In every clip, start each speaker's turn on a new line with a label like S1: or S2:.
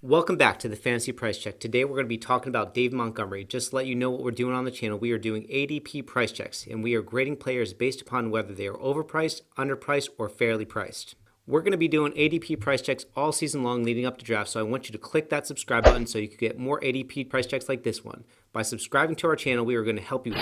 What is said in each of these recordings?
S1: Welcome back to the Fantasy Price Check. Today we're going to be talking about David Montgomery. Just to let you know what we're doing on the channel, we are doing ADP price checks, and we are grading players based upon whether they are overpriced, underpriced, or fairly priced. We're going to be doing ADP price checks all season long leading up to draft, so I want you to click that subscribe button so you can get more ADP price checks like this one. By subscribing to our channel, we are going to help you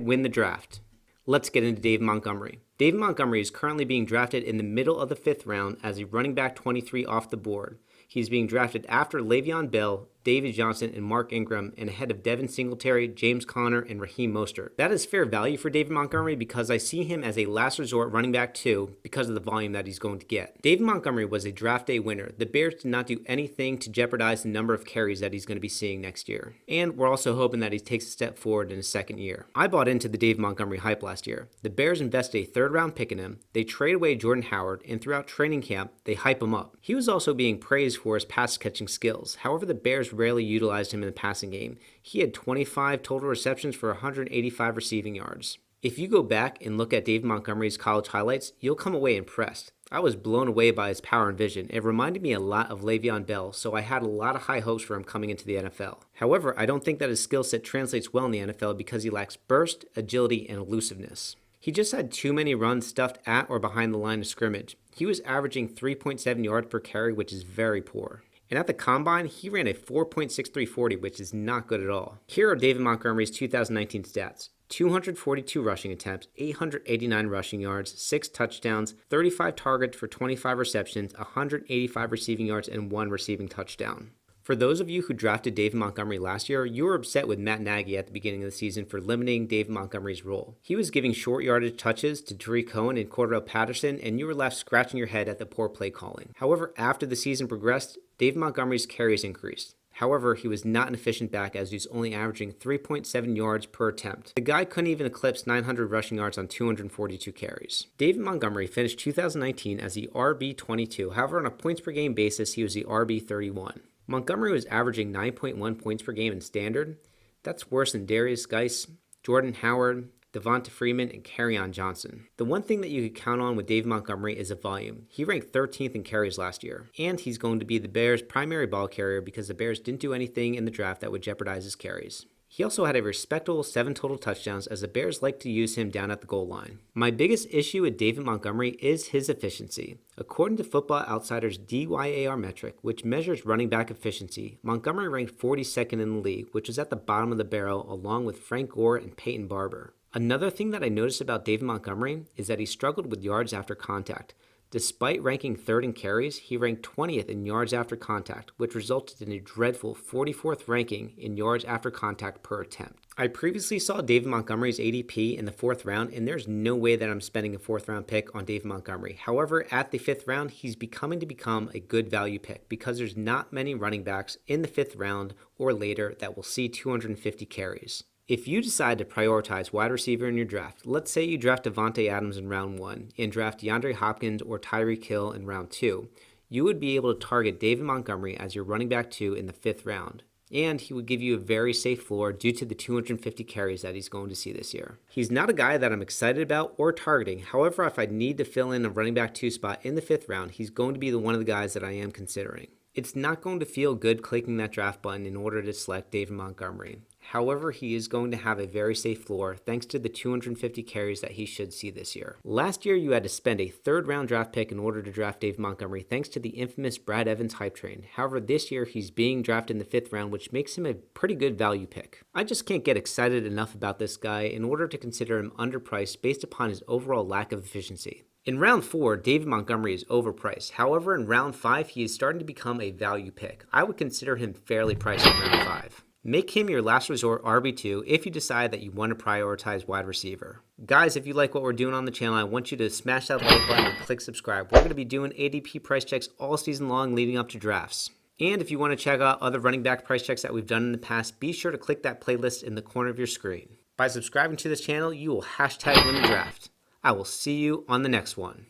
S1: #win the draft. Let's get into David Montgomery. David Montgomery is currently being drafted in the middle of the 5th round as a running back 23 off the board. He's being drafted after Le'Veon Bell, David Johnson, and Mark Ingram, and ahead of Devin Singletary, James Conner, and Raheem Mostert. That is fair value for David Montgomery because I see him as a last resort running back 2 because of the volume that he's going to get. David Montgomery was a draft day winner. The Bears did not do anything to jeopardize the number of carries that he's going to be seeing next year. And we're also hoping that he takes a step forward in his second year. I bought into the David Montgomery hype last year. The Bears invested a 3rd round pick in him, they trade away Jordan Howard, and throughout training camp, they hype him up. He was also being praised for his pass catching skills. However, the Bears rarely utilized him in the passing game. He had 25 total receptions for 185 receiving yards. If you go back and look at David Montgomery's college highlights, you'll come away impressed. I was blown away by his power and vision. It reminded me a lot of Le'Veon Bell, so I had a lot of high hopes for him coming into the NFL. However, I don't think that his skill set translates well in the NFL because he lacks burst, agility, and elusiveness. He just had too many runs stuffed at or behind the line of scrimmage. He was averaging 3.7 yards per carry, which is very poor. And at the Combine, he ran a 4.6340, which is not good at all. Here are David Montgomery's 2019 stats. 242 rushing attempts, 889 rushing yards, 6 touchdowns, 35 targets for 25 receptions, 185 receiving yards, and 1 receiving touchdown. For those of you who drafted David Montgomery last year, you were upset with Matt Nagy at the beginning of the season for limiting David Montgomery's role. He was giving short yardage touches to Tariq Cohen and Cordell Patterson, and you were left scratching your head at the poor play calling. However, after the season progressed, David Montgomery's carries increased. However, he was not an efficient back as he was only averaging 3.7 yards per attempt. The guy couldn't even eclipse 900 rushing yards on 242 carries. David Montgomery finished 2019 as the RB22. However, on a points per game basis, he was the RB31. Montgomery was averaging 9.1 points per game in standard. That's worse than Darius Geis, Jordan Howard, Devonta Freeman, and Kerryon Johnson. The one thing that you could count on with David Montgomery is the volume. He ranked 13th in carries last year, and he's going to be the Bears' primary ball carrier because the Bears didn't do anything in the draft that would jeopardize his carries. He also had a respectable 7 total touchdowns as the Bears like to use him down at the goal line. My biggest issue with David Montgomery is his efficiency. According to Football Outsiders' DYAR metric, which measures running back efficiency, Montgomery ranked 42nd in the league, which is at the bottom of the barrel along with Frank Gore and Peyton Barber. Another thing that I noticed about David Montgomery is that he struggled with yards after contact. Despite ranking 3rd in carries, he ranked 20th in yards after contact, which resulted in a dreadful 44th ranking in yards after contact per attempt. I previously saw David Montgomery's ADP in the 4th round, and there's no way that I'm spending a 4th round pick on David Montgomery. However, at the 5th round, he's becoming to become a good value pick because there's not many running backs in the 5th round or later that will see 250 carries. If you decide to prioritize wide receiver in your draft, let's say you draft Davante Adams in round 1 and draft DeAndre Hopkins or Tyreek Hill in round 2, you would be able to target David Montgomery as your running back 2 in the 5th round. And he would give you a very safe floor due to the 250 carries that he's going to see this year. He's not a guy that I'm excited about or targeting. However, if I need to fill in a running back 2 spot in the 5th round, he's going to be one of the guys that I am considering. It's not going to feel good clicking that draft button in order to select David Montgomery. However, he is going to have a very safe floor thanks to the 250 carries that he should see this year. Last year, you had to spend a 3rd round draft pick in order to draft David Montgomery thanks to the infamous Brad Evans hype train. However, this year, he's being drafted in the 5th round, which makes him a pretty good value pick. I just can't get excited enough about this guy in order to consider him underpriced based upon his overall lack of efficiency. In round 4, David Montgomery is overpriced. However, in round 5, he is starting to become a value pick. I would consider him fairly priced in round 5. Make him your last resort RB2 if you decide that you want to prioritize wide receiver. Guys, if you like what we're doing on the channel, I want you to smash that like button and click subscribe. We're going to be doing ADP price checks all season long leading up to drafts. And if you want to check out other running back price checks that we've done in the past, be sure to click that playlist in the corner of your screen. By subscribing to this channel, you will #win the draft. I will see you on the next one.